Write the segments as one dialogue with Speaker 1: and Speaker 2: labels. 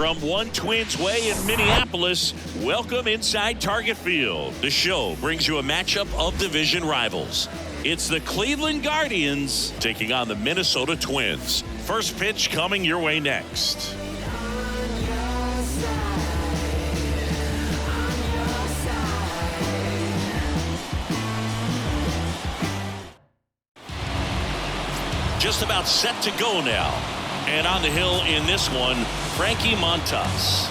Speaker 1: From One Twins Way in Minneapolis, welcome inside Target Field. The show brings you a matchup of division rivals. It's the Cleveland Guardians taking on the Minnesota Twins. First pitch coming your way next. Just about set to go now. And on the hill in this one, Frankie Montas.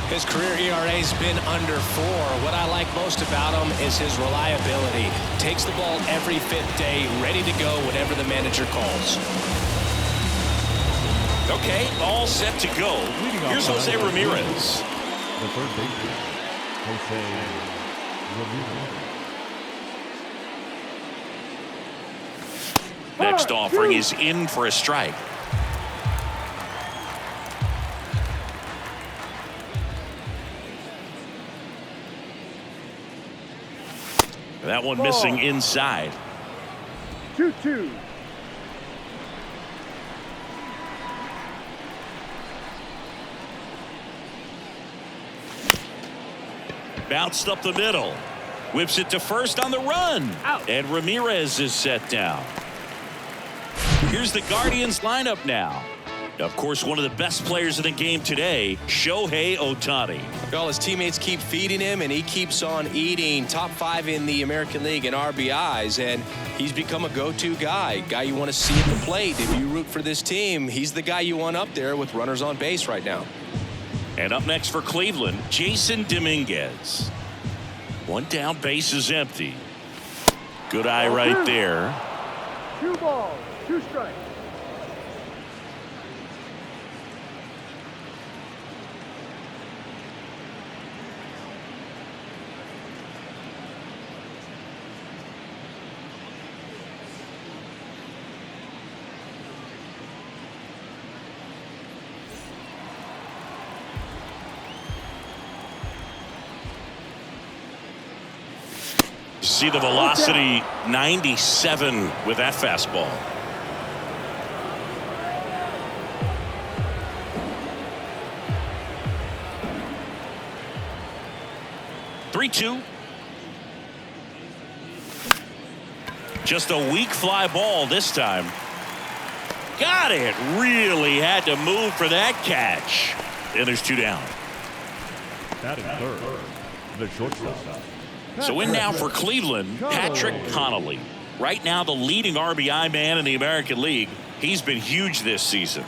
Speaker 2: His career ERA's been under 4. What I like most about him is his reliability. Takes the ball every fifth day, ready to go whenever the manager calls.
Speaker 1: Okay, all set to go. Here's Jose Ramirez.
Speaker 3: The third baseman, Jose Ramirez.
Speaker 1: Next offering is in for a strike. That one missing inside.
Speaker 4: 2-2.
Speaker 1: Bounced up the middle. Whips it to first on the run. Out. And Ramirez is set down. Here's the Guardians lineup now. Of course, one of the best players in the game today, Shohei Ohtani.
Speaker 2: Well, his teammates keep feeding him, and he keeps on eating. Top 5 in the American League in RBIs, and he's become a go-to guy you want to see at the plate. If you root for this team, he's the guy you want up there with runners on base right now.
Speaker 1: And up next for Cleveland, Jason Dominguez. One down, base is empty. Good eye right there.
Speaker 4: 2 balls, 2 strikes.
Speaker 1: See the velocity, 97 with that fastball. Three-two. Just a weak fly ball this time. Got it. Really had to move for that catch. And there's 2 down.
Speaker 3: Batting third, the shortstop.
Speaker 1: So in now for Cleveland, Patrick Connolly. Right now the leading RBI man in the American League. He's been huge this season.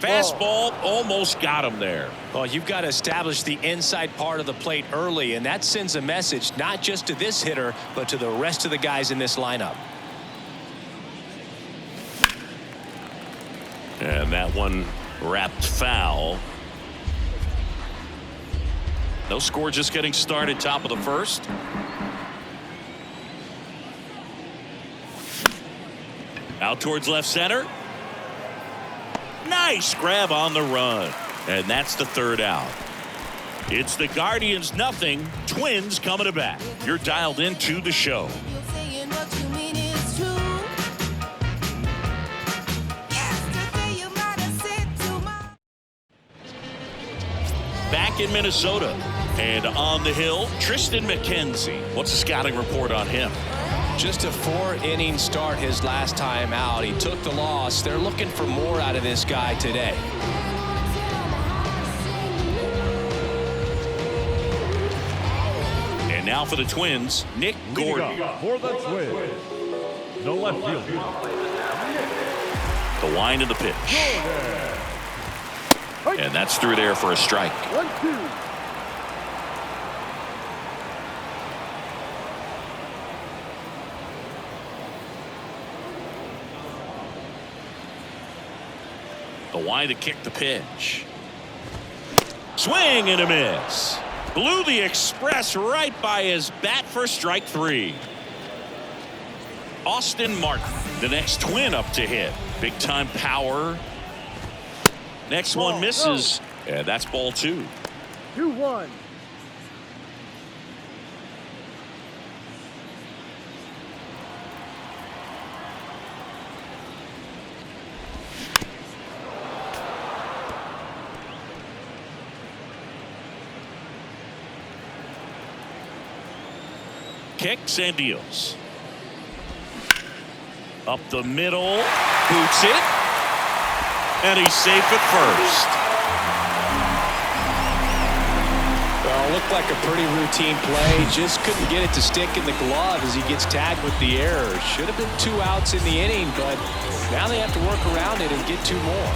Speaker 1: Fastball almost got him there.
Speaker 2: Well, you've got to establish the inside part of the plate early, and that sends a message not just to this hitter, but to the rest of the guys in this lineup.
Speaker 1: And that one wrapped foul. No score, just getting started, top of the first. Out towards left center. Nice grab on the run. And that's the 3rd out. It's the Guardians 0, Twins coming to bat. You're dialed into the show. Back in Minnesota. And on the hill, Triston McKenzie. What's the scouting report on him?
Speaker 2: Just a 4-inning start his last time out. He took the loss. They're looking for more out of this guy today.
Speaker 1: And now for the Twins, Nick Gordon.
Speaker 3: For the Twins, the left fielder.
Speaker 1: The wind of the pitch. And that's through there for a strike.
Speaker 4: 1-2.
Speaker 1: The wind to kick the pitch. Swing and a miss. Blew the express right by his bat for strike 3. Austin Martin, the next Twin up to hit. Big time power. Next one misses. And that's ball 2.
Speaker 4: 2-1.
Speaker 1: kicks and deals. Up the middle, boots it, and he's safe at first.
Speaker 2: Well, looked like a pretty routine play. Just couldn't get it to stick in the glove as he gets tagged with the error. Should have been 2 outs in the inning, but now they have to work around it and get 2 more.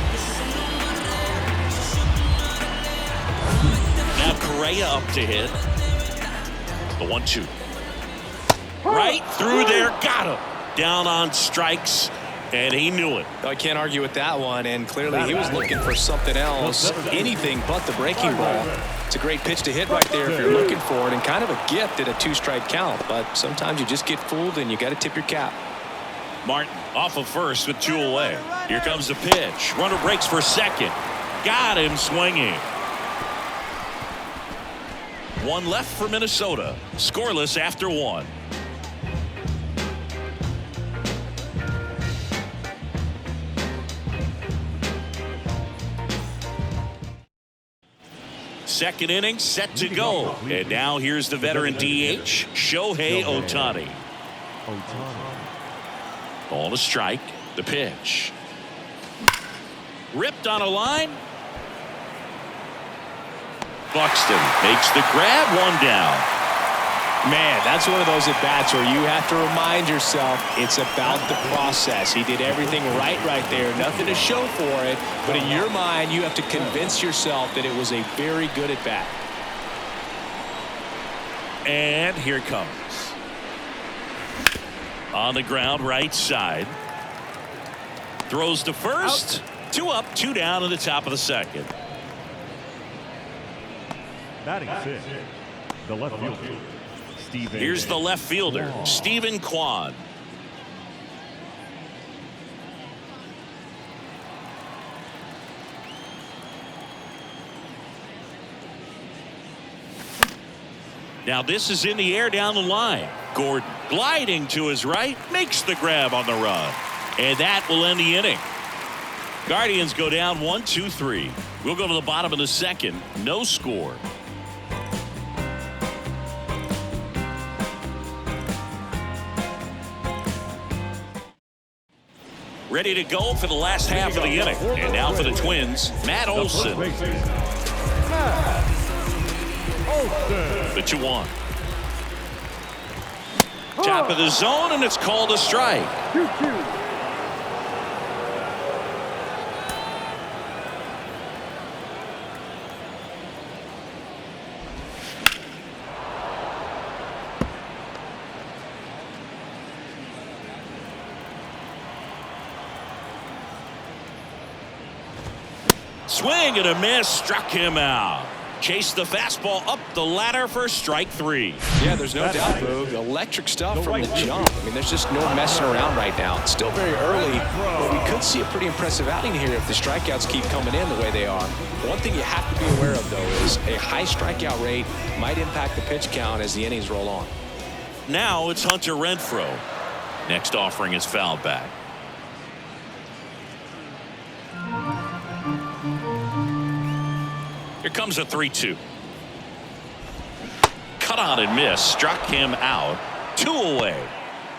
Speaker 1: Now Correa up to hit. The 1-2. Right through there, got him. Down on strikes, and he knew it.
Speaker 2: I can't argue with that one, and clearly he was looking for something else, anything but the breaking ball. It's a great pitch to hit right there if you're looking for it, and kind of a gift at a 2-strike count, but sometimes you just get fooled and you got to tip your cap.
Speaker 1: Martin off of first with 2 away. Here comes the pitch. Runner breaks for second. Got him swinging. 1 left for Minnesota. Scoreless after 1. Second inning set to go. And now here's the veteran DH, Shohei Ohtani. Ball a strike. The pitch. Ripped on a line. Buxton makes the grab, 1 down.
Speaker 2: Man, that's one of those at-bats where you have to remind yourself it's about the process. He did everything right there. Nothing to show for it, but in your mind, you have to convince yourself that it was a very good at-bat.
Speaker 1: And here it comes. On the ground, right side. Throws to first. Out. 2 up, 2 down in the top of the second.
Speaker 3: Batting 6, the left fielder.
Speaker 1: Here's the left fielder, Stephen Kwan. Now this is in the air down the line. Gordon gliding to his right, makes the grab on the run. And that will end the inning. Guardians go down 1-2-3. We'll go to the bottom of the second. No score. Ready to go for the last half of the inning. And now for the Twins, Matt Olson. The 2-1. Top of the zone, and it's called a strike.
Speaker 4: 2-2.
Speaker 1: Swing and a miss, struck him out. Chased the fastball up the ladder for strike 3.
Speaker 2: Yeah, there's no doubt, Boog. Electric stuff from the jump. I mean, there's just no messing around right now. It's still very early, but we could see a pretty impressive outing here if the strikeouts keep coming in the way they are. One thing you have to be aware of, though, is a high strikeout rate might impact the pitch count as the innings roll on.
Speaker 1: Now it's Hunter Renfroe. Next offering is fouled back. Here comes a 3-2. Cut on and miss. Struck him out. 2 away.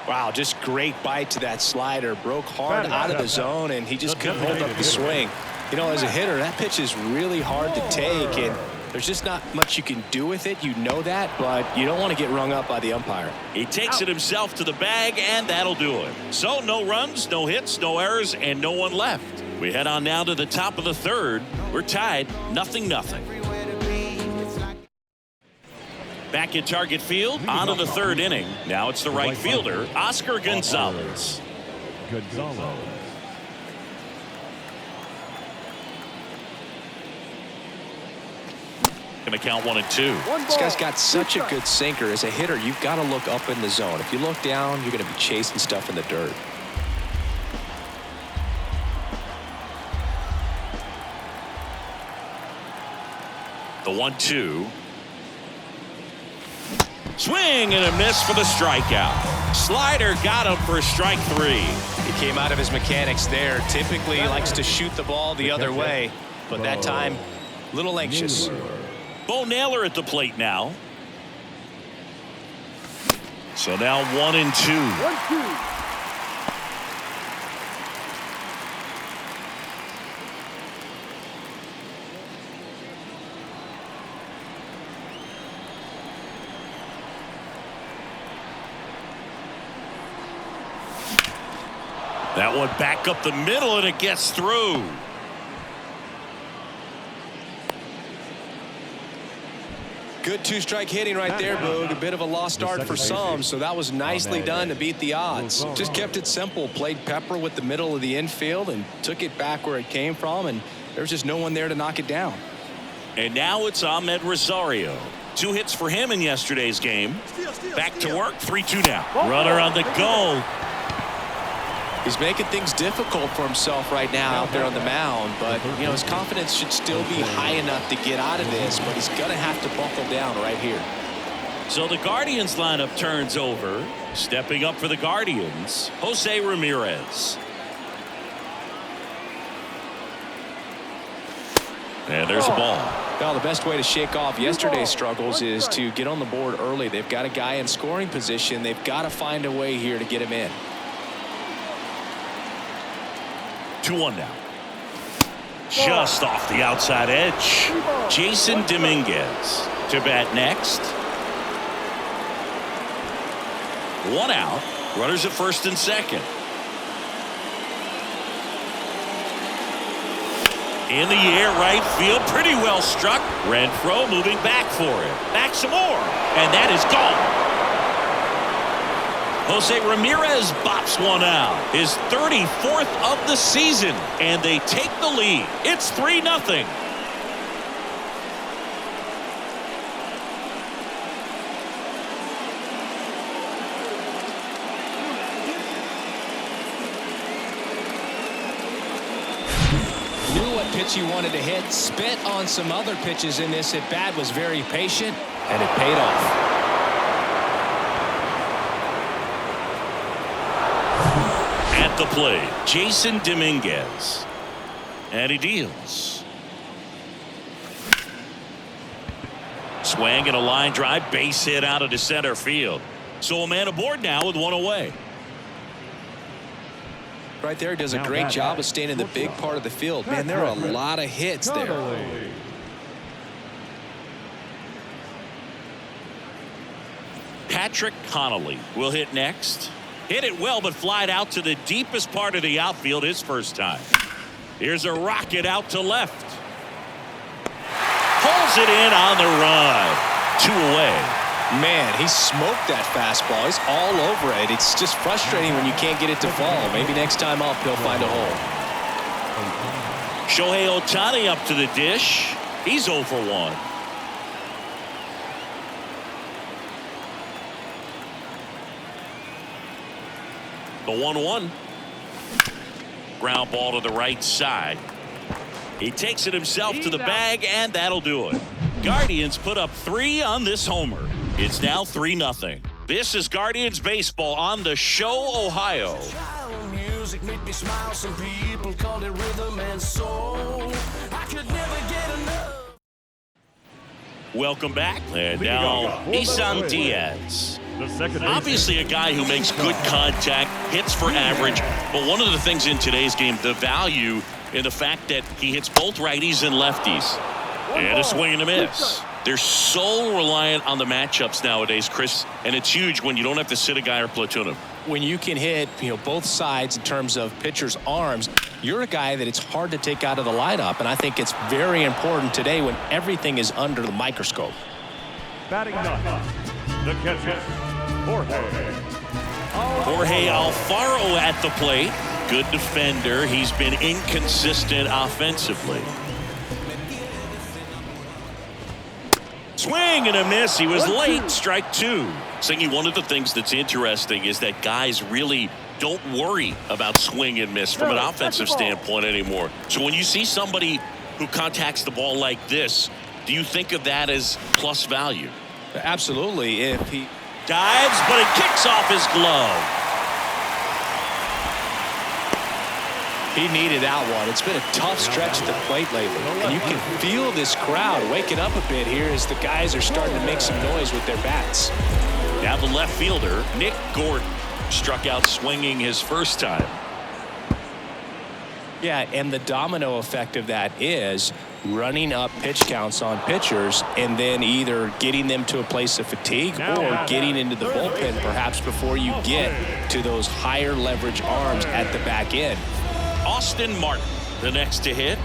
Speaker 2: Wow, just great bite to that slider. Broke hard out of the zone, and he just couldn't hold up the swing. You know, as a hitter, that pitch is really hard to take, and there's just not much you can do with it. You know that, but you don't want to get rung up by the umpire.
Speaker 1: He takes it himself to the bag, and that'll do it. So no runs, no hits, no errors, and no one left. We head on now to the top of the third. We're tied 0-0. Back in Target Field, on to the third inning. Now it's the right fielder, Oscar Gonzalez. Gonna count 1-2.
Speaker 2: This guy's got such a good sinker. As a hitter, you've got to look up in the zone. If you look down, you're going to be chasing stuff in the dirt.
Speaker 1: The 1-2. Swing and a miss for the strikeout. Slider got him for strike 3.
Speaker 2: He came out of his mechanics there. Typically he likes to shoot the ball the other way, but that time a little anxious.
Speaker 1: Bo Naylor at the plate now. So now 1-2.
Speaker 4: 1-2.
Speaker 1: That one back up the middle, and it gets through.
Speaker 2: Good two-strike hitting right there, Boog. A bit of a lost start for some, so that was nicely done to beat the odds. Just kept it simple, played pepper with the middle of the infield and took it back where it came from, and there's just no one there to knock it down.
Speaker 1: And now it's Ahmed Rosario. 2 hits for him in yesterday's game. Back to work, 3-2 now. Runner on the go.
Speaker 2: He's making things difficult for himself right now out there on the mound, but you know his confidence should still be high enough to get out of this, but he's gonna have to buckle down right here.
Speaker 1: So the Guardians lineup turns over. Stepping up for the Guardians, Jose Ramirez. And there's a ball.
Speaker 2: Well, the best way to shake off yesterday's struggles is to get on the board early. They've got a guy in scoring position. They've got to find a way here to get him in.
Speaker 1: 2-1 now. Just off the outside edge. Jason Dominguez to bat next. 1 out. Runners at first and second. In the air, right field, pretty well struck. Renfroe moving back for it. Back some more, and that is gone. Jose Ramirez bops one out. His 34th of the season, and they take the lead. It's 3-0.
Speaker 2: Knew what pitch he wanted to hit, spit on some other pitches in this at bat, was very patient, and it paid off.
Speaker 1: At the plate, Jason Dominguez. And he deals. Swing and a line drive, base hit out into center field. So a man aboard now with 1 away.
Speaker 2: Right there, does a great job of staying in the big part of the field. Man, there are a lot of hits there.
Speaker 1: Patrick Connolly will hit next. Hit it well, but flied out to the deepest part of the outfield his first time. Here's a rocket out to left. Pulls it in on the run. 2 away.
Speaker 2: Man, he smoked that fastball. He's all over it. It's just frustrating when you can't get it to fall. Maybe next time up he'll find a hole.
Speaker 1: Shohei Ohtani up to the dish. He's 0 for 1. The 1-1. Ground ball to the right side. He takes it himself to the bag, and that'll do it. Guardians put up 3 on this homer. It's now 3-0. This is Guardians baseball on the Show Ohio. Music made me smile. Some people call it rhythm and soul. I could never get enough. Welcome back. And now Isan Diaz. Obviously a guy who makes good contact, hits for average, but one of the things in today's game, the value in the fact that he hits both righties and lefties. And a swing and a miss. They're so reliant on the matchups nowadays, Chris, and it's huge when you don't have to sit a guy or platoon him.
Speaker 2: When you can hit, both sides in terms of pitchers' arms, you're a guy that it's hard to take out of the lineup, and I think it's very important today when everything is under the microscope.
Speaker 3: Batting ninth, the catcher,
Speaker 1: Jorge Alfaro at the plate. Good defender. He's been inconsistent offensively. Swing and a miss. He was late. Strike 2. Singy, one of the things that's interesting is that guys really don't worry about swing and miss from an offensive standpoint anymore. So when you see somebody who contacts the ball like this, do you think of that as plus value?
Speaker 2: Absolutely. If he
Speaker 1: dives, but it kicks off his glove.
Speaker 2: He needed that one. It's been a tough stretch at the plate lately, and you can feel this crowd waking up a bit here as the guys are starting to make some noise with their bats.
Speaker 1: Now the left fielder, Nick Gordon, struck out swinging his first time.
Speaker 2: Yeah, and the domino effect of that is running up pitch counts on pitchers and then either getting them to a place of fatigue or getting into the bullpen perhaps before you get to those higher leverage arms at the back end.
Speaker 1: Austin Martin, the next to hit.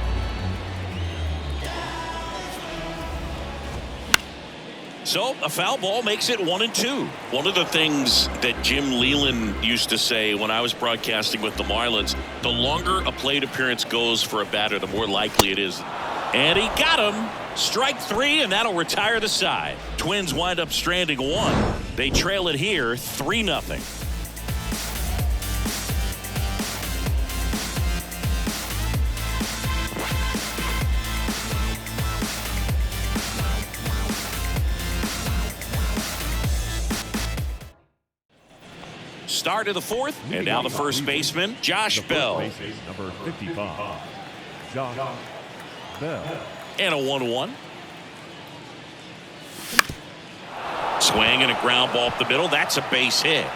Speaker 1: So a foul ball makes it 1-2. One of the things that Jim Leyland used to say when I was broadcasting with the Marlins, the longer a plate appearance goes for a batter, the more likely it is. And he got him. Strike 3, and that'll retire the side. Twins wind up stranding 1. They trail it here 3-0. Start of the 4th, and now the first baseman, Josh Bell.
Speaker 3: Number 55, Josh Bell.
Speaker 1: And a 1-1. Swing and a ground ball up the middle. That's a base hit.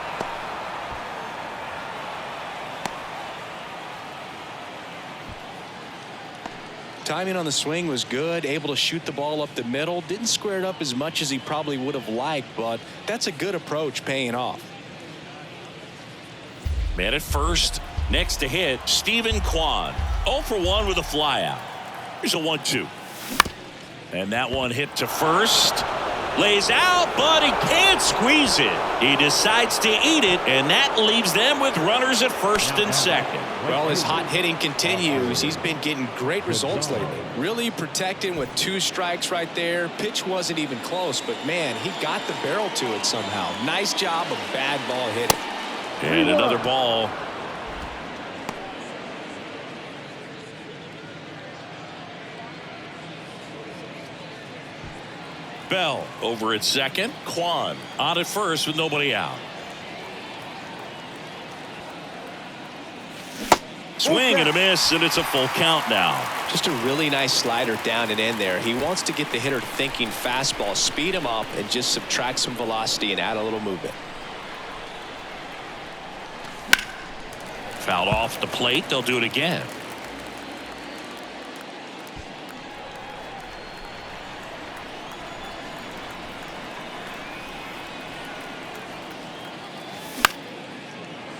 Speaker 2: Timing on the swing was good, able to shoot the ball up the middle. Didn't square it up as much as he probably would have liked, but that's a good approach paying off.
Speaker 1: Man at first, next to hit, Stephen Kwan. 0 for 1 with a flyout. Here's a 1-2. And that one hit to first. Lays out, but he can't squeeze it. He decides to eat it, and that leaves them with runners at first and second.
Speaker 2: Well, his hot hitting continues. He's been getting great results lately. Really protecting with 2 strikes right there. Pitch wasn't even close, but man, he got the barrel to it somehow. Nice job of bad ball hitting.
Speaker 1: And another ball. Bell over at second. Kwan on at first with nobody out. Swing and a miss, and it's a full count now.
Speaker 2: Just a really nice slider down and in there. He wants to get the hitter thinking fastball, speed him up, and just subtract some velocity and add a little movement.
Speaker 1: Fouled off the plate. They'll do it again.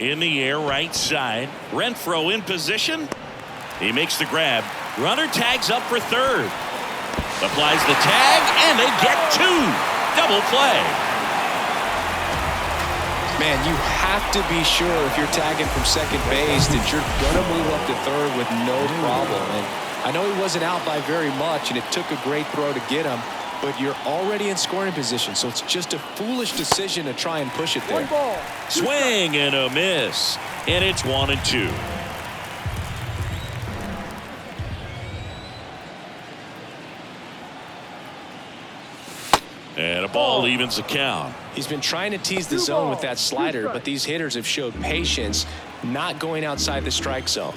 Speaker 1: In the air, right side. Renfroe in position. He makes the grab. Runner tags up for third. Applies the tag, and they get 2. Double play.
Speaker 2: Man, you have to be sure if you're tagging from second base that you're going to move up to third with no problem. And I know he wasn't out by very much, and it took a great throw to get him, but you're already in scoring position, so it's just a foolish decision to try and push it there.
Speaker 4: 1 ball.
Speaker 1: Swing and a miss, and it's 1-2. And a ball evens the count.
Speaker 2: He's been trying to tease the zone with that slider, but these hitters have showed patience, not going outside the strike zone.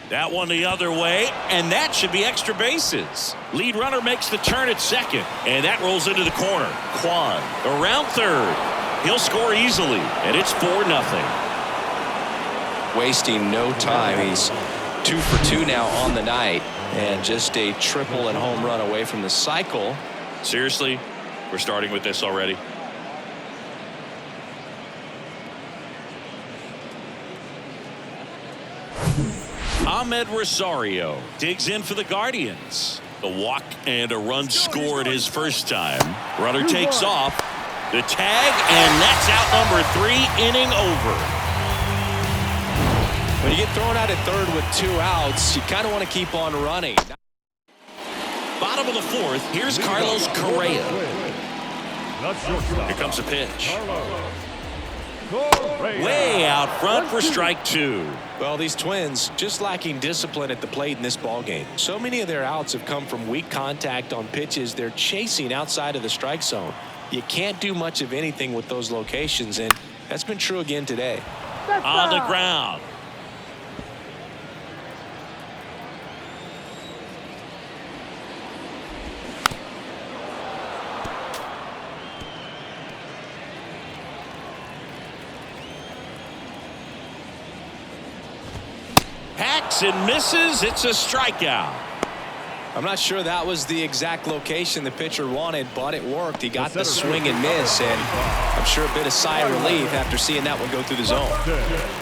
Speaker 1: That one the other way, and that should be extra bases. Lead runner makes the turn at second, and that rolls into the corner. Kwan around third. He'll score easily, and it's 4-0.
Speaker 2: Wasting no time. He's 2 for 2 now on the night, and just a triple and home run away from the cycle.
Speaker 1: Seriously, we're starting with this already. Ahmed Rosario digs in for the Guardians. A walk and a run scored his first time. Runner takes off. The tag, and that's out number 3, inning over.
Speaker 2: When you get thrown out at third with 2 outs, you kind of want to keep on running.
Speaker 1: Bottom of the 4th, here's Carlos Correa. Here comes a pitch. Way out front for strike 2.
Speaker 2: Well, these Twins just lacking discipline at the plate in this ballgame. So many of their outs have come from weak contact on pitches they're chasing outside of the strike zone. You can't do much of anything with those locations, and that's been true again today.
Speaker 1: On the ground. And misses. It's a strikeout.
Speaker 2: I'm not sure that was the exact location the pitcher wanted, but it worked. He got the swing and miss, and I'm sure a bit of sigh of relief after seeing that one go through the zone.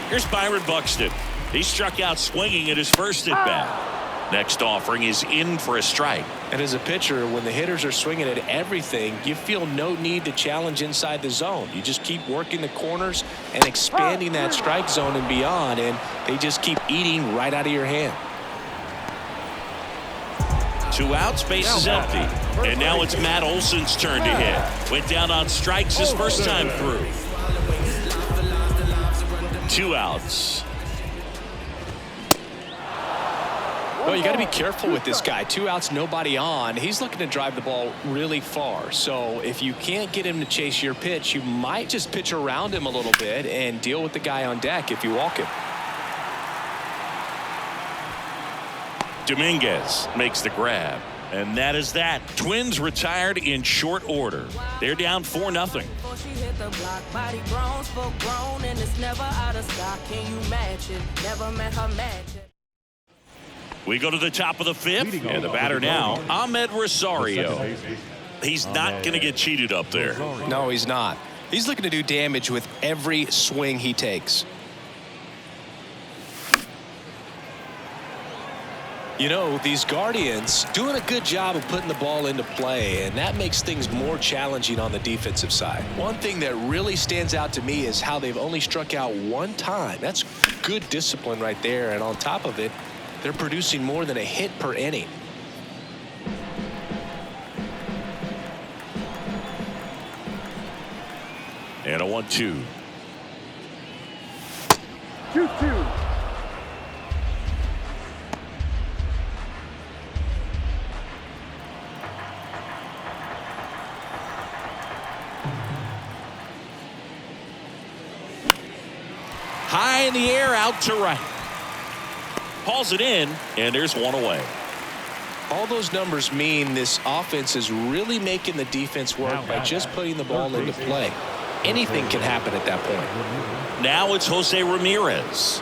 Speaker 1: Here's Byron Buxton. He struck out swinging at his first at-bat. Next offering is in for a strike.
Speaker 2: And as a pitcher, when the hitters are swinging at everything, you feel no need to challenge inside the zone. You just keep working the corners and expanding that strike zone and beyond, and they just keep eating right out of your hand.
Speaker 1: 2 outs, base is empty. And now it's Matt Olson's turn to hit. Went down on strikes his first time through. 2 outs.
Speaker 2: Well, you got to be careful with this guy. 2 outs, nobody on. He's looking to drive the ball really far. So if you can't get him to chase your pitch, you might just pitch around him a little bit and deal with the guy on deck if you walk him.
Speaker 1: Dominguez makes the grab. And that is that. Twins retired in short order. They're down 4-0. We go to the top of the 5th, and the batter now, Ahmed Rosario. He's not going to get cheated up there.
Speaker 2: No, he's not. He's looking to do damage with every swing he takes. You know, these Guardians doing a good job of putting the ball into play, and that makes things more challenging on the defensive side. One thing that really stands out to me is how they've only struck out 1 time. That's good discipline right there, and on top of it, they're producing more than a hit per inning.
Speaker 1: And a 1-2.
Speaker 4: 2-2.
Speaker 1: High in the air, out to right. Hauls it in, and there's 1 away.
Speaker 2: All those numbers mean this offense is really making the defense work by just putting the ball into play. Anything can happen at that point.
Speaker 1: Now it's Jose Ramirez.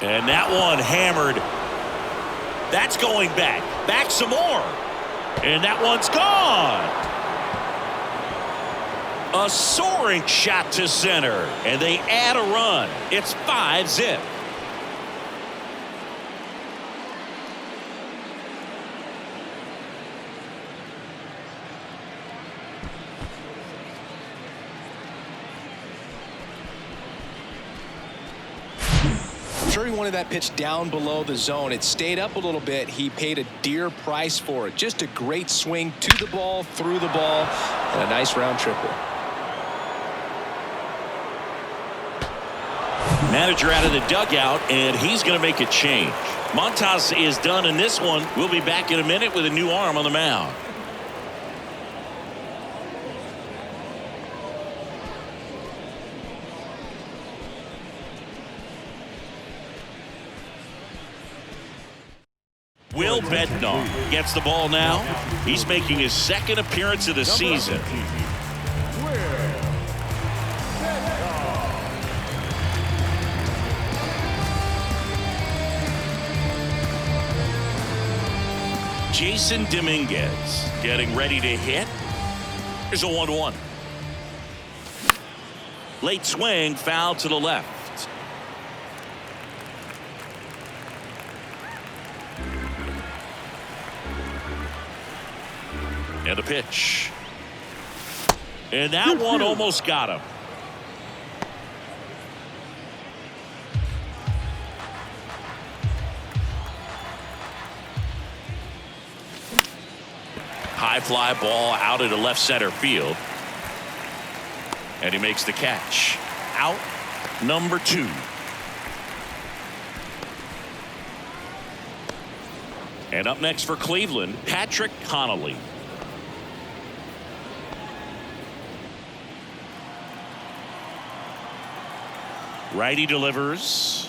Speaker 1: And that one hammered. That's going back. Back some more. And that one's gone. A soaring shot to center. And they add a run. It's 5-0.
Speaker 2: Sure, he wanted that pitch down below the zone. It stayed up a little bit. He paid a dear price for it. Just a great swing to the ball, through the ball, and a nice round triple.
Speaker 1: Manager out of the dugout, and he's going to make a change. Montas is done in this one. We'll be back in a minute with a new arm on the mound. Will Bednar gets the ball now. He's making his 2nd appearance of the season. Jason Dominguez getting ready to hit. Here's a 1-1. Late swing, foul to the left. And a pitch. And that one almost got him. High fly ball out into left center field. And he makes the catch. Out number 2. And up next for Cleveland, Patrick Connolly. Righty delivers.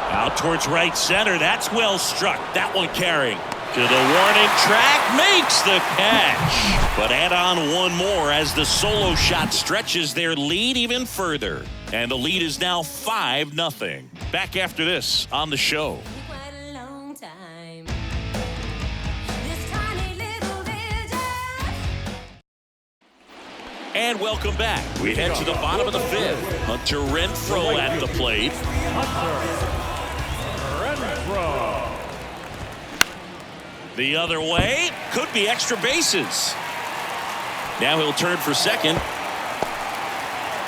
Speaker 1: Out towards right center. That's well struck. That one carrying. To the warning track, makes the catch. But add on one more as the solo shot stretches their lead even further. And the lead is now 5-0. Back after this on the show. And welcome back. We head to the bottom of the fifth. Hunter Renfroe at the plate.
Speaker 3: Renfroe.
Speaker 1: The other way, could be extra bases. Now he'll turn for second.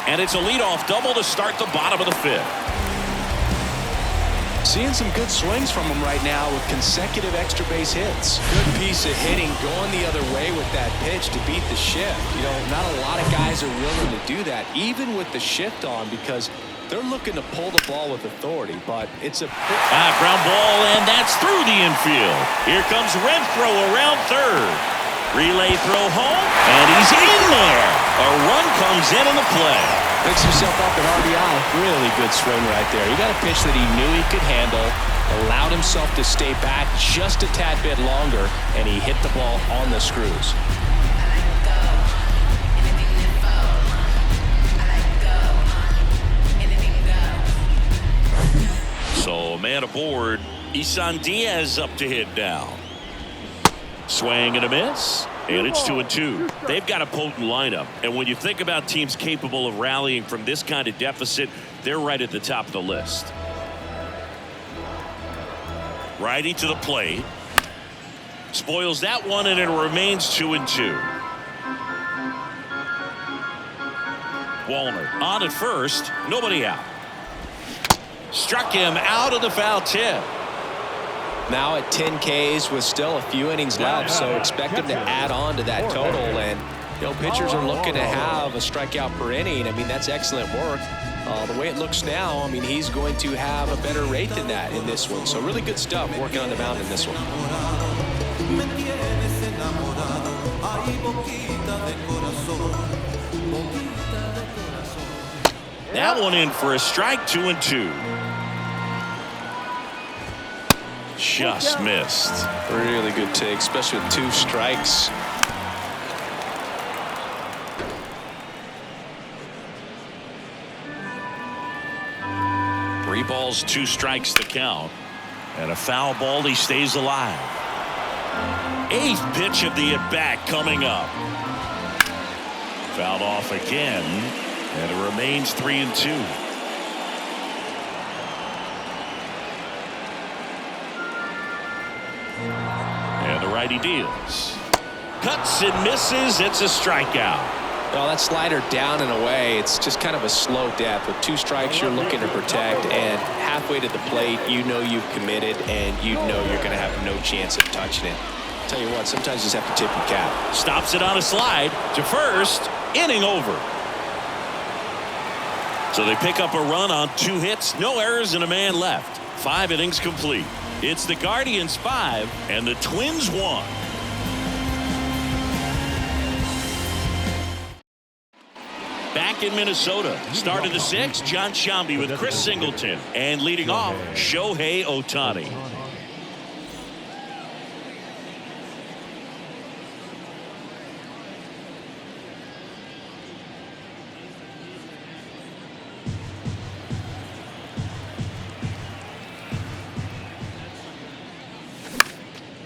Speaker 1: And it's a leadoff double to start the bottom of the fifth.
Speaker 2: Seeing some good swings from him right now with consecutive extra base hits. Good piece of hitting going the other way with that pitch to beat the shift. You know, not a lot of guys are willing to do that, even with the shift on, because they're looking to pull the ball with authority, but it's a
Speaker 1: ground ball, and that's through the infield. Here comes Renfroe around third. Relay throw home, and he's in there. A run comes in the play.
Speaker 2: Picks himself up an RBI. Really good swing right there. He got a pitch that he knew he could handle, allowed himself to stay back just a tad bit longer, and he hit the ball on the screws.
Speaker 1: So, man aboard, Isan Diaz up to hit now. Swing and a miss, and it's 2-2. They've got a potent lineup, and when you think about teams capable of rallying from this kind of deficit, they're right at the top of the list. Righty to the plate. Spoils that one, and it remains 2-2. Wallner on at first, nobody out. Struck him out of the foul tip.
Speaker 2: Now at 10 Ks with still a few innings left, so expect him to add on to that total. And, you know, pitchers are looking to have a strikeout per inning. I mean, that's excellent work. The way it looks now, I mean, he's going to have a better rate than that in this one. So really good stuff working on the mound in this one.
Speaker 1: That one in for a strike, 2-2. Just missed.
Speaker 2: Really good take, especially with 2 strikes.
Speaker 1: Three balls, 2 strikes to count. And a foul ball, he stays alive. 8th pitch of the at-bat coming up. Fouled off again, and it remains 3-2. And the righty deals. Cuts and misses. It's a strikeout.
Speaker 2: Well, that slider down and away, it's just kind of a slow death. With 2 strikes, you're looking to protect, and halfway to the plate, you know you've committed, and you know you're going to have no chance of touching it. Tell you what, sometimes you just have to tip your cap.
Speaker 1: Stops it on a slide to first. Inning over. So they pick up a run on 2 hits, no errors, and a man left. 5 innings complete. It's the Guardians 5 and the Twins 1. Back in Minnesota, start of the 6th, John Sciambi with Chris Singleton, and leading off, Shohei Ohtani.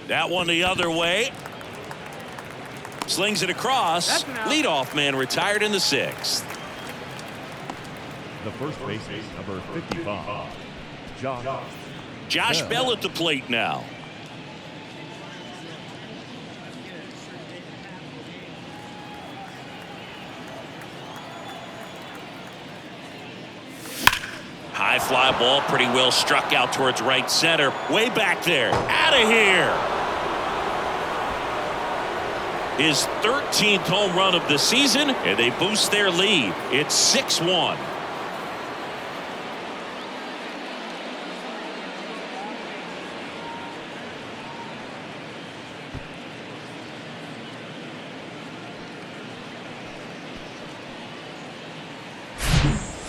Speaker 1: That one the other way. Slings it across. Leadoff man retired in the 6th.
Speaker 3: The first baseman, number 55,
Speaker 1: Josh Bell at the plate now. High fly ball, pretty well struck out towards right center. Way back there. Out of here. His 13th home run of the season, and they boost their lead. It's 6-1.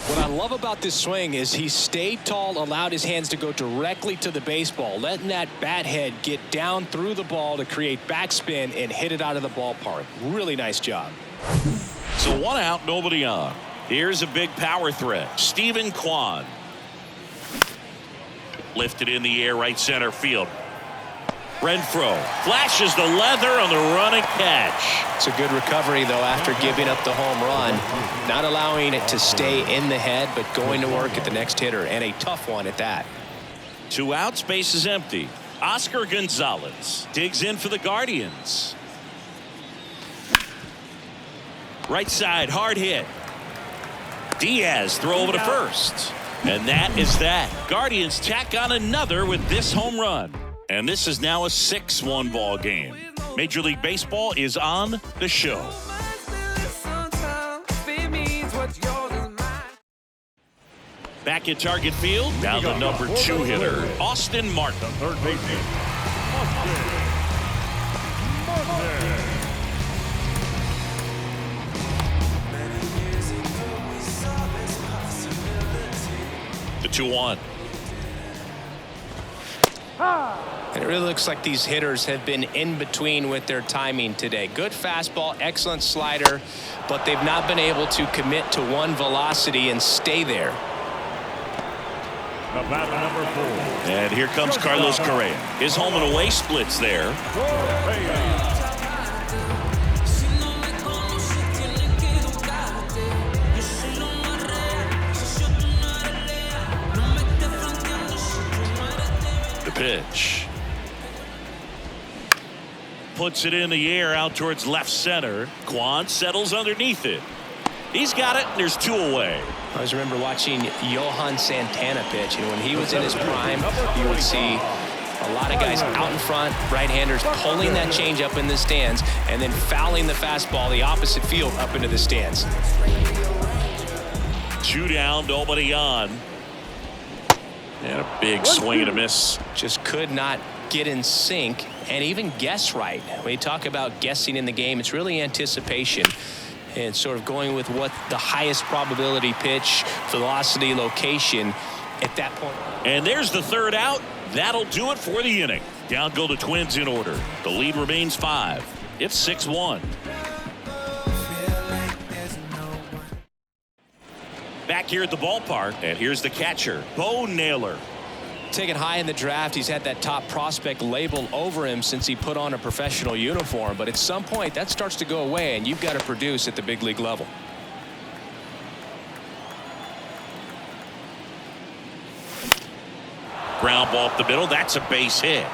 Speaker 2: What I love about this swing is he stayed tall, allowed his hands to go directly to the baseball, letting that bat head get down through the ball to create backspin and hit it out of the ballpark. Really nice job.
Speaker 1: So 1 out, nobody on. Here's a big power threat. Stephen Kwan. Lifted in the air, right center field. Renfroe flashes the leather on the running catch.
Speaker 2: It's a good recovery, though, after giving up the home run. Not allowing it to stay in the head, but going to work at the next hitter, and a tough one at that.
Speaker 1: 2 outs, base is empty. Oscar Gonzalez digs in for the Guardians. Right side, hard hit. Diaz throw over to first. And that is that. Guardians tack on another with this home run. And this is now a 6-1 ball game. Major League Baseball is on the show. Back at Target Field, now the number 2 hitter, Austin Martin.
Speaker 3: The third baseman, Austin Martin.
Speaker 1: The 2-1.
Speaker 2: And it really looks like these hitters have been in between with their timing today. Good fastball, excellent slider, but they've not been able to commit to one velocity and stay there.
Speaker 3: The batter, number 4.
Speaker 1: And here comes Carlos Correa. His home and away splits there.
Speaker 3: Correa.
Speaker 1: The pitch. Puts it in the air out towards left center. Kwan settles underneath it. He's got it, and there's 2 away.
Speaker 2: I always remember watching Johan Santana pitch, and when he was in his prime, you would see a lot of guys out in front, right-handers pulling that change up in the stands, and then fouling the fastball the opposite field up into the stands.
Speaker 1: 2 down, nobody on. And a big swing and a miss.
Speaker 2: Just could not get in sync and even guess right. When you talk about guessing in the game, it's really anticipation and sort of going with what the highest probability pitch, velocity, location at that point.
Speaker 1: And there's the 3rd out. That'll do it for the inning. Down go the Twins in order. The lead remains 5. It's 6-1. Back here at the ballpark, and here's the catcher, Bo Naylor.
Speaker 2: Taken high in the draft, he's had that top prospect label over him since he put on a professional uniform, but at some point that starts to go away and you've got to produce at the big league level.
Speaker 1: Ground ball up the middle. That's a base hit.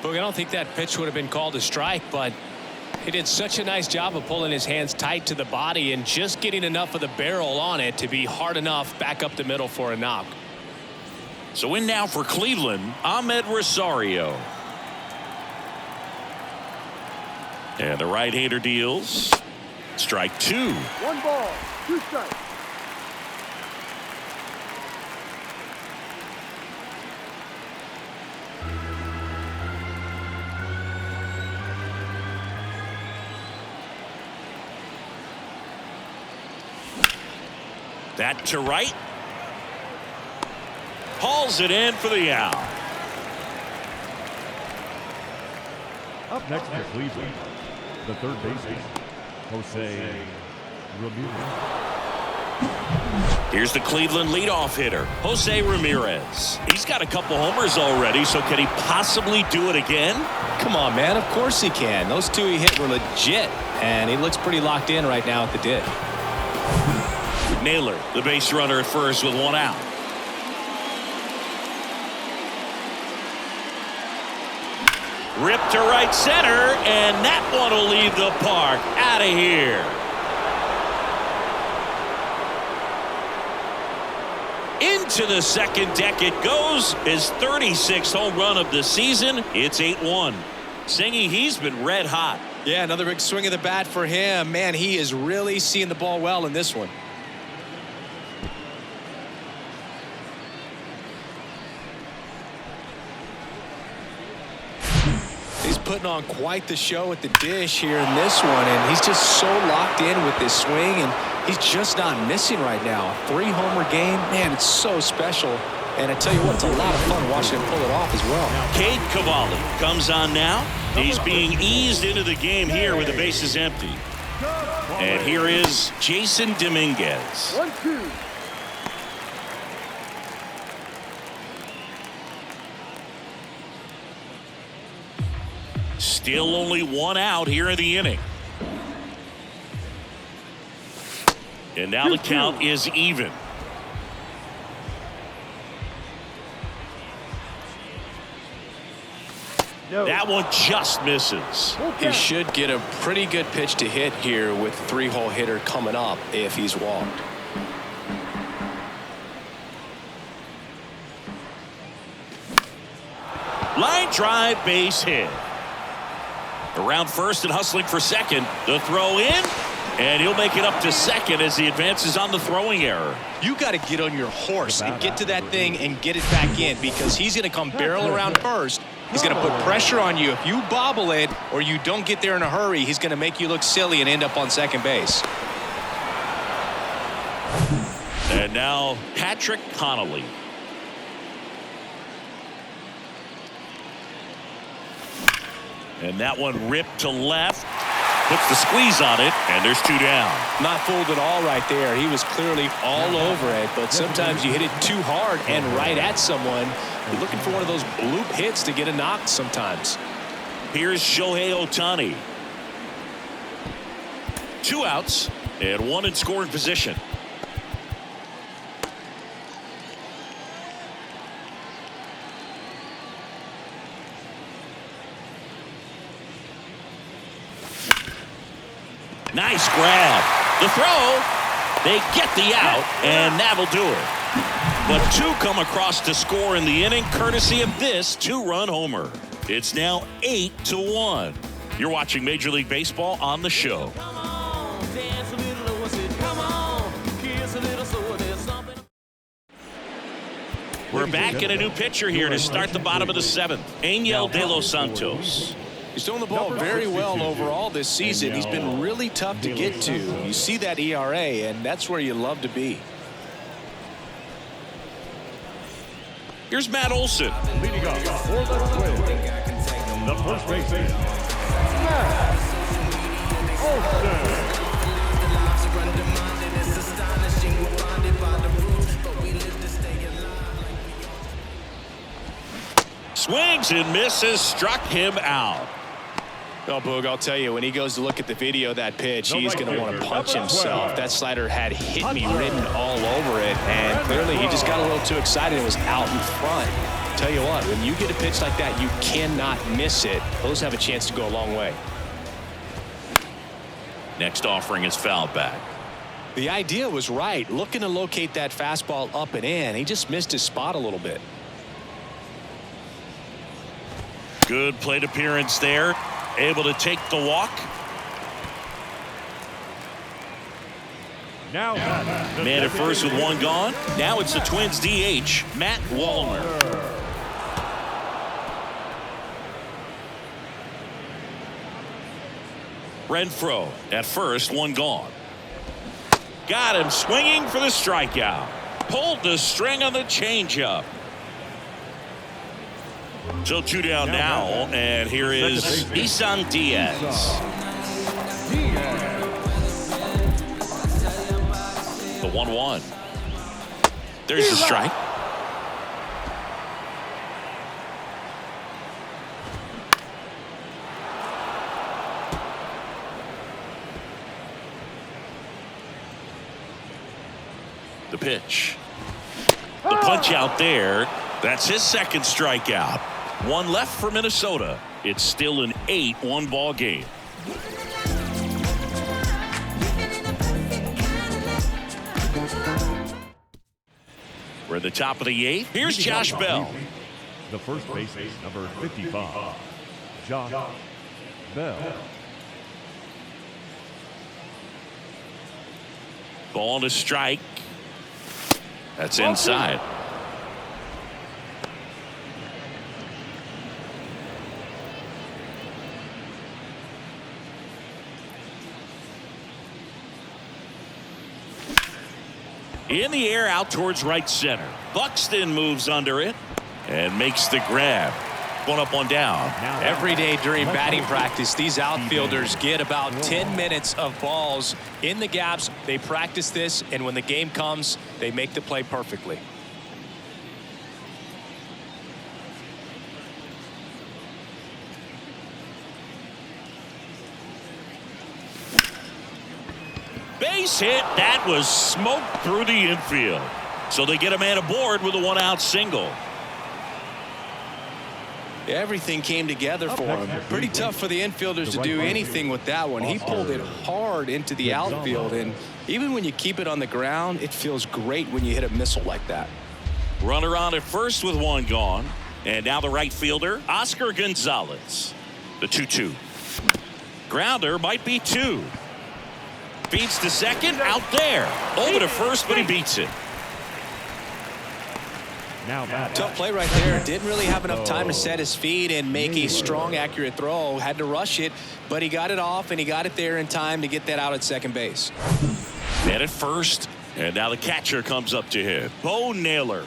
Speaker 2: Look, I don't think that pitch would have been called a strike, but he did such a nice job of pulling his hands tight to the body and just getting enough of the barrel on it to be hard enough back up the middle for a knock.
Speaker 1: So in now for Cleveland, Ahmed Rosario. And the right-hander deals. Strike 2.
Speaker 4: 1 ball, 2 strikes.
Speaker 1: That to right. Hauls it in for the out.
Speaker 3: Up next for Cleveland, the third baseman, Jose Ramirez.
Speaker 1: Here's the Cleveland leadoff hitter, Jose Ramirez. He's got a couple homers already, so can he possibly do it again?
Speaker 2: Come on, man. Of course he can. Those 2 he hit were legit, and he looks pretty locked in right now at the dish.
Speaker 1: Naylor, the base runner at first with 1 out. Ripped to right center, and that one will leave the park. Out of here. Into the second deck it goes. His 36th home run of the season. It's 8-1. Singy, he's been red hot.
Speaker 2: Yeah, another big swing of the bat for him. Man, he is really seeing the ball well in this one. He's putting on quite the show at the dish here in this one, and he's just so locked in with this swing, and he's just not missing right now. 3-homer game, man, it's so special. And I tell you what, it's a lot of fun watching him pull it off as well.
Speaker 1: Cade Cavalli comes on now. He's being eased into the game here with the bases empty. And here is Jason Dominguez.
Speaker 4: 1-2.
Speaker 1: Still only one out here in the inning. And now the count is even.
Speaker 4: No.
Speaker 1: That one just misses.
Speaker 2: He should get a pretty good pitch to hit here with the 3-hole hitter coming up if he's walked.
Speaker 1: Line drive, base hit. Around first and hustling for second. The throw in, and he'll make it up to second as he advances on the throwing error.
Speaker 2: You got to get on your horse and get to that thing and get it back in, because he's going to come barrel around first. He's going to put pressure on you. If you bobble it or you don't get there in a hurry, he's going to make you look silly and end up on second base.
Speaker 1: And now Patrick Connolly. And that one ripped to left. Puts the squeeze on it, and there's 2 down.
Speaker 2: Not fooled at all right there. He was clearly all over it, but sometimes you hit it too hard and right at someone. You're looking for one of those bloop hits to get a knock sometimes.
Speaker 1: Here's Shohei Ohtani. 2 outs and 1 in scoring position. Nice grab. The throw. They get the out, and that'll do it. But 2 come across to score in the inning, courtesy of this 2-run homer. It's now 8-1. You're watching Major League Baseball on the show. We're back in a new pitcher here to start the bottom of the 7th. Angel De Los Santos.
Speaker 2: He's throwing the ball very well overall this season. He's been really tough to get to. You see that ERA, and that's where you love to be.
Speaker 1: Here's Matt Olson.
Speaker 3: Leading up for the Twins, the first baseman, Matt Olson.
Speaker 1: Swings and misses, struck him out.
Speaker 2: Oh, Boog, I'll tell you, when he goes to look at the video of that pitch, he's going to want to punch himself. That slider had hit me written all over it, and clearly he just got a little too excited and was out in front. Tell you what, when you get a pitch like that, you cannot miss it. Those have a chance to go a long way.
Speaker 1: Next offering is fouled back.
Speaker 2: The idea was right, looking to locate that fastball up and in. He just missed his spot a little bit.
Speaker 1: Good plate appearance there. Able to take the walk.
Speaker 3: Now,
Speaker 1: Man at first with 1 gone. Now it's the Twins DH, Matt Wallner. Renfroe at first, 1 gone. Got him swinging for the strikeout. Pulled the string on the changeup. So 2 down now, and here is Isan Diaz. The 1-1. There's the strike. The pitch. The punch out there. That's his 2nd strikeout. 1 left for Minnesota. It's still an 8-1 ball game. We're at the top of the 8th. Here's Josh Bell.
Speaker 3: The first baseman, number 55, Josh Bell.
Speaker 1: Ball to strike. That's inside. In the air out towards right center. Buxton moves under it and makes the grab. One up, one down.
Speaker 2: Every day during batting practice, these outfielders get about 10 minutes of balls in the gaps. They practice this, and when the game comes, they make the play perfectly.
Speaker 1: Base hit. That was smoked through the infield. So they get a man aboard with a one-out single.
Speaker 2: Everything came together for him. Pretty tough for the infielders to do anything with that one. He pulled it hard into the outfield, and even when you keep it on the ground, it feels great when you hit a missile like that.
Speaker 1: Runner on at first with one gone. And now the right fielder, Oscar Gonzalez. The 2-2. Grounder might be two. Beats to second, out there. Over to first, but he beats it.
Speaker 2: Tough play right there. Didn't really have enough time to set his feet and make a strong, accurate throw. Had to rush it, but he got it off, and he got it there in time to get that out at second base.
Speaker 1: And at first, and now the catcher comes up to hit. Bo Naylor.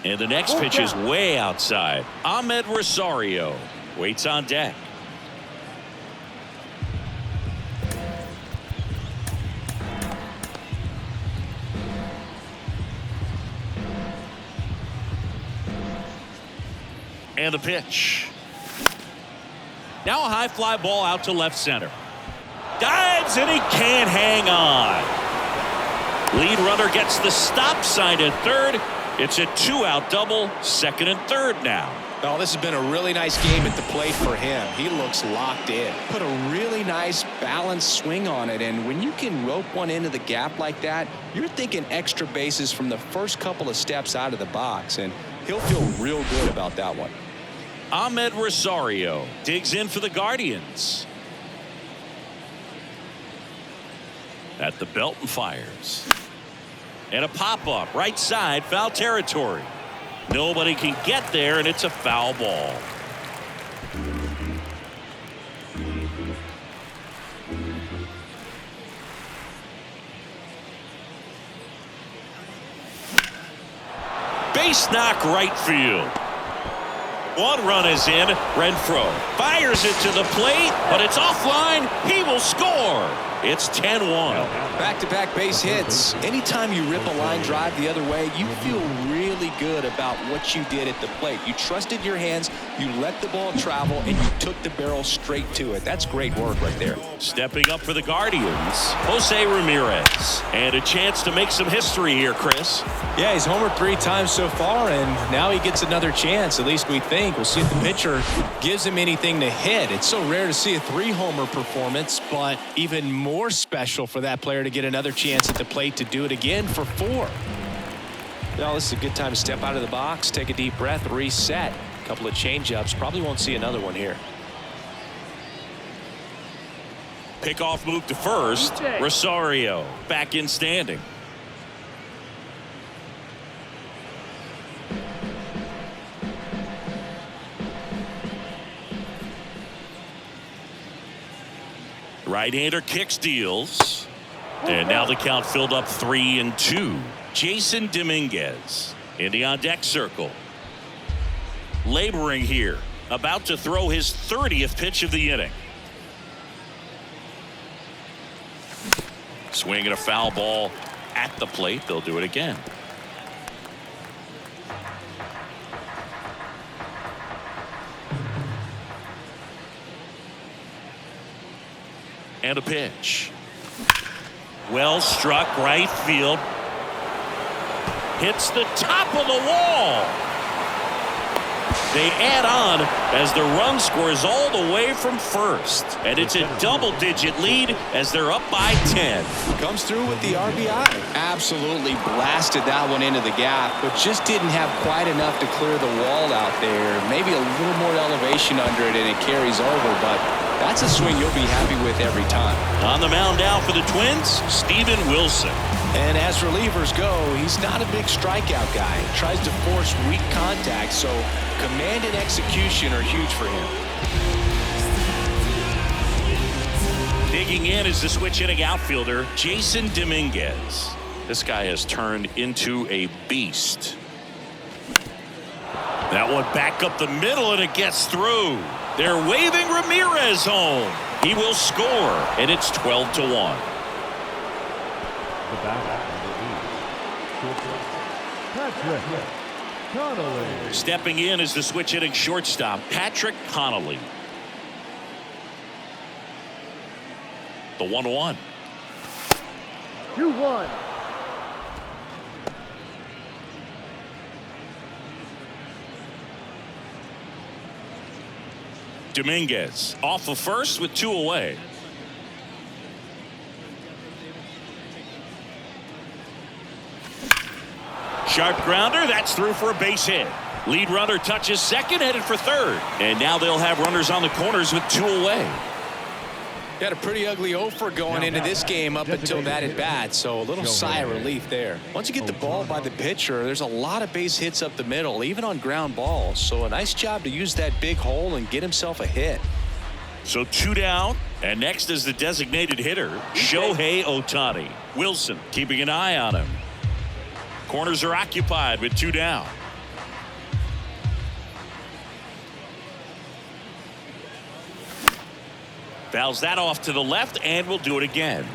Speaker 1: And the next pitch is way outside. Ahmed Rosario waits on deck. And the pitch. Now a high fly ball out to left center. Dives and he can't hang on. Lead runner gets the stop sign at third. It's a two-out double, second and third now.
Speaker 2: Oh, this has been a really nice game at the plate for him. He looks locked in. Put a really nice balanced swing on it, and when you can rope one into the gap like that, you're thinking extra bases from the first couple of steps out of the box, and he'll feel real good about that one.
Speaker 1: Ahmed Rosario digs in for the Guardians. At the belt and fires. And a pop-up right side, foul territory. Nobody can get there, and it's a foul ball. Base knock right field. One run is in. Renfroe fires it to the plate, but it's offline. He will score. It's 10-1.
Speaker 2: Back-to-back base hits. Anytime you rip a line drive the other way, you feel really good about what you did at the plate. You trusted your hands, you let the ball travel, and you took the barrel straight to it. That's great work right there.
Speaker 1: Stepping up for the Guardians, Jose Ramirez. And a chance to make some history here, Chris.
Speaker 2: Yeah, he's homered 3 times so far, and now he gets another chance, at least we think. We'll see if the pitcher gives him anything to hit. It's so rare to see a 3-homer performance, but even more special for that player to get another chance at the plate to do it again for 4. Now, this is a good time to step out of the box, take a deep breath, reset. A couple of change-ups. Probably won't see another one here.
Speaker 1: Pickoff move to first. Rosario back in standing. Right-hander kicks, deals. And now the count filled up 3-2. Jason Dominguez in the on-deck circle. Laboring here. About to throw his 30th pitch of the inning. Swinging a foul ball at the plate. They'll do it again. And a pitch. Well struck, right field. Hits the top of the wall. They add on as the run scores all the way from first. And it's a double-digit lead as they're up by 10.
Speaker 2: Comes through with the RBI. Absolutely blasted that one into the gap, but just didn't have quite enough to clear the wall out there. Maybe a little more elevation under it, and it carries over, but That's a swing you'll be happy with every time.
Speaker 1: On the mound now for the Twins, Steven Wilson.
Speaker 2: And as relievers go, he's not a big strikeout guy. He tries to force weak contact, so command and execution are huge for him.
Speaker 1: Digging in is the switch-hitting outfielder, Jason Dominguez. This guy has turned into a beast. That one back up the middle, and it gets through. They're waving Ramirez home. He will score, and it's 12-1.
Speaker 3: The batter, Patrick Connolly.
Speaker 1: Stepping in is the switch-hitting shortstop, Patrick Connolly. The 1-1.
Speaker 4: 2-1.
Speaker 1: Dominguez off of first with 2 away. Sharp grounder, that's through for a base hit. Lead runner touches second, headed for third. And now they'll have runners on the corners with 2 away.
Speaker 2: Had a pretty ugly offer going into this game up until that at bat, so a little sigh of relief there. Once you get the ball by the pitcher, there's a lot of base hits up the middle, even on ground balls. So a nice job to use that big hole and get himself a hit.
Speaker 1: So 2 down, and next is the designated hitter, Shohei Ohtani. Wilson keeping an eye on him. Corners are occupied with 2 down. Fouls that off to the left, and will do it again.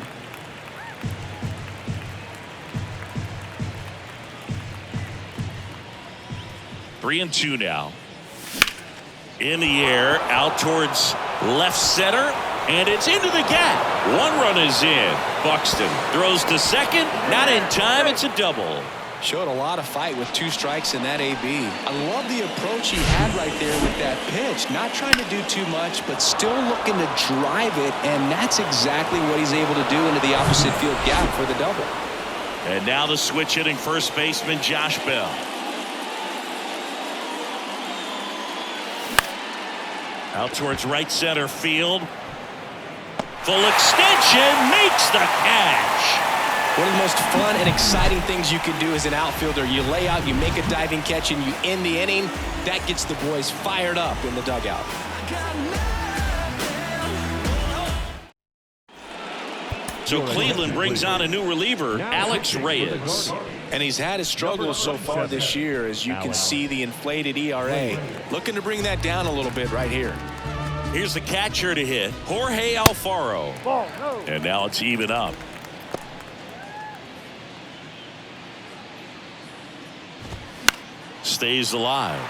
Speaker 1: Three and 2 now. In the air, out towards left center, and it's into the gap. 1 run is in. Buxton throws to second, not in time. It's a double.
Speaker 2: Showed a lot of fight with 2 strikes in that AB. I love the approach he had right there with that pitch. Not trying to do too much, but still looking to drive it, and that's exactly what he's able to do into the opposite field gap for the double.
Speaker 1: And now the switch-hitting first baseman, Josh Bell. Out towards right center field. Full extension, makes the catch.
Speaker 2: One of the most fun and exciting things you can do as an outfielder. You lay out, you make a diving catch, and you end the inning. That gets the boys fired up in the dugout.
Speaker 1: So Cleveland brings on a new reliever, Alex Reyes.
Speaker 2: And he's had his struggles so far this year, as you can see the inflated ERA. Looking to bring that down a little bit right here.
Speaker 1: Here's the catcher to hit, Jorge Alfaro.
Speaker 4: Ball, no.
Speaker 1: And now it's even up. Stays alive.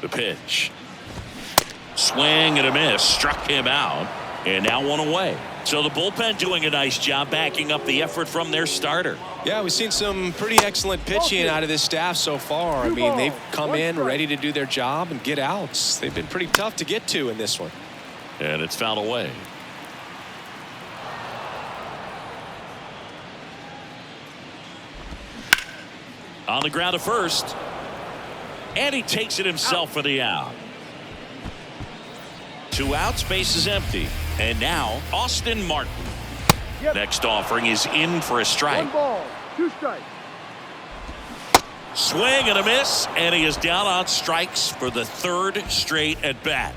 Speaker 1: The pitch. Swing and a miss. Struck him out. And now 1 away. So the bullpen doing a nice job backing up the effort from their starter.
Speaker 2: Yeah, we've seen some pretty excellent pitching out of this staff so far. I mean, they've come in ready to do their job and get outs. They've been pretty tough to get to in this one.
Speaker 1: And it's fouled away. On the ground to first. And he takes it himself for the out. 2 outs, base is empty. And now Austin Martin.
Speaker 4: Yep.
Speaker 1: Next offering is in for a strike.
Speaker 4: 1 ball, 2 strikes.
Speaker 1: Swing and a miss, and he is down on strikes for the 3rd straight at bat.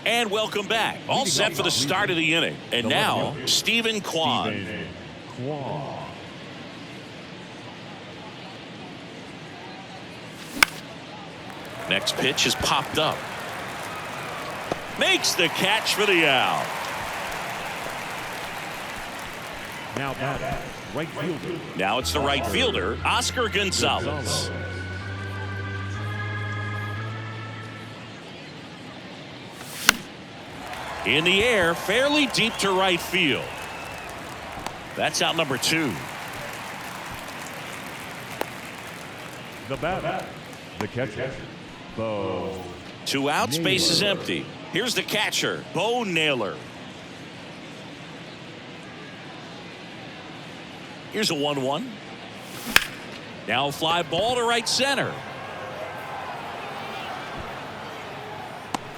Speaker 1: And welcome back. All set for the start of the inning. And now, Stephen Kwan. Next pitch is popped up. Makes the catch for the out.
Speaker 3: Now batting, right fielder.
Speaker 1: Now it's the right fielder, Oscar Gonzalez. In the air, fairly deep to right field. That's out number 2.
Speaker 3: The batter, the catcher, Bo.
Speaker 1: 2 outs, base is empty. Here's the catcher, Bo Naylor. Here's a 1-1. Now fly ball to right center.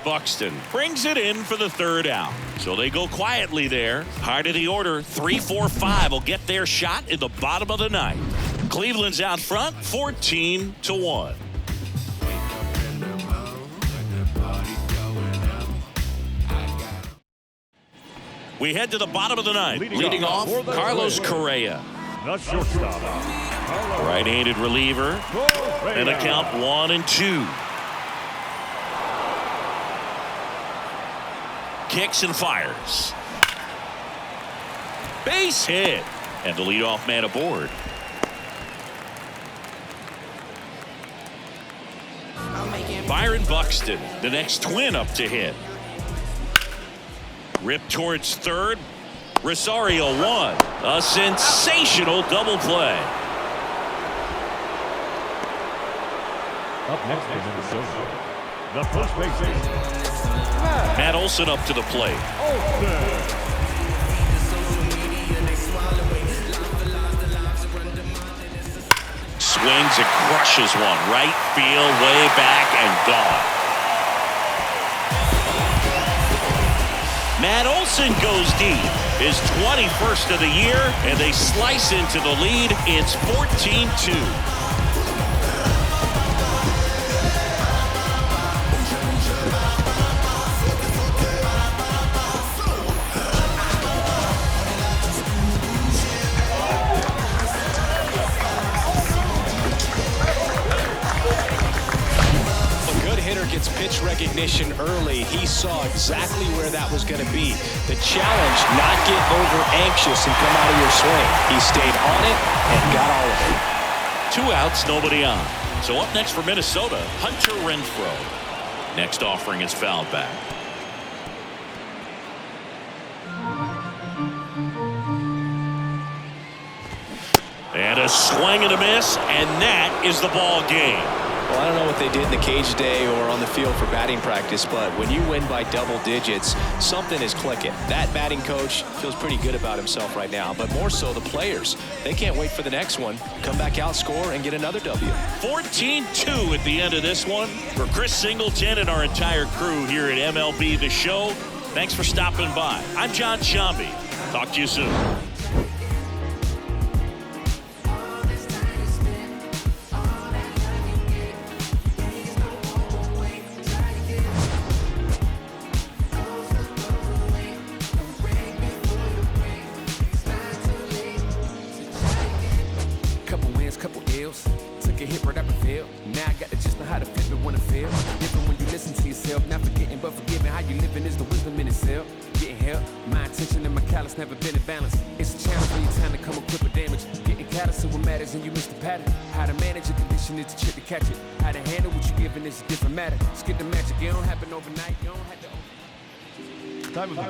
Speaker 1: Buxton brings it in for the third out. So they go quietly there. High to the order. 3-4-5 will get their shot in the bottom of the ninth. Cleveland's out front 14-1. We head to the bottom of the ninth. Leading off, Carlos Correa.
Speaker 3: The shortstop.
Speaker 1: Right-handed reliever. And a count 1-2. Kicks and fires. Base hit. And the leadoff man aboard. Byron Buxton, the next twin up to hit. Ripped towards third. Rosario won. A sensational double play.
Speaker 3: Up next is Minnesota. The first baseman.
Speaker 1: Matt Olson up to the plate. Swings and crushes one. Right field, way back and gone. Matt Olson goes deep. His 21st of the year, and they slice into the lead. It's 14-2.
Speaker 2: Gets pitch recognition early. He saw exactly where that was going to be. The challenge, not get over anxious and come out of your swing. He stayed on it and got all of it.
Speaker 1: 2 outs, nobody on. So up next for Minnesota, Hunter Renfroe. Next offering is fouled back. And a swing and a miss, and that is the ball game.
Speaker 2: Well, I don't know what they did in the cage day or on the field for batting practice, but when you win by double digits, something is clicking. That batting coach feels pretty good about himself right now, but more so the players. They can't wait for the next one. Come back out, score, and get another W.
Speaker 1: 14-2 at the end of this one. For Chris Singleton and our entire crew here at MLB The Show, thanks for stopping by. I'm John Sciambi. Talk to you soon.
Speaker 5: Took a hit right up the field. Now I got to just know how to flip it when I feel. Different when you listen to yourself. Not forgetting but forgiving. How you living is the wisdom in itself. Getting help. My intention and my callous never been in balance. It's a challenge when you're trying to come equipped with damage. Getting callous to what matters and you miss the pattern. How to manage a condition is the trick to catch it. How to handle what you're giving is a different matter. Skip the magic. It don't happen overnight. You don't have to.
Speaker 3: Time of the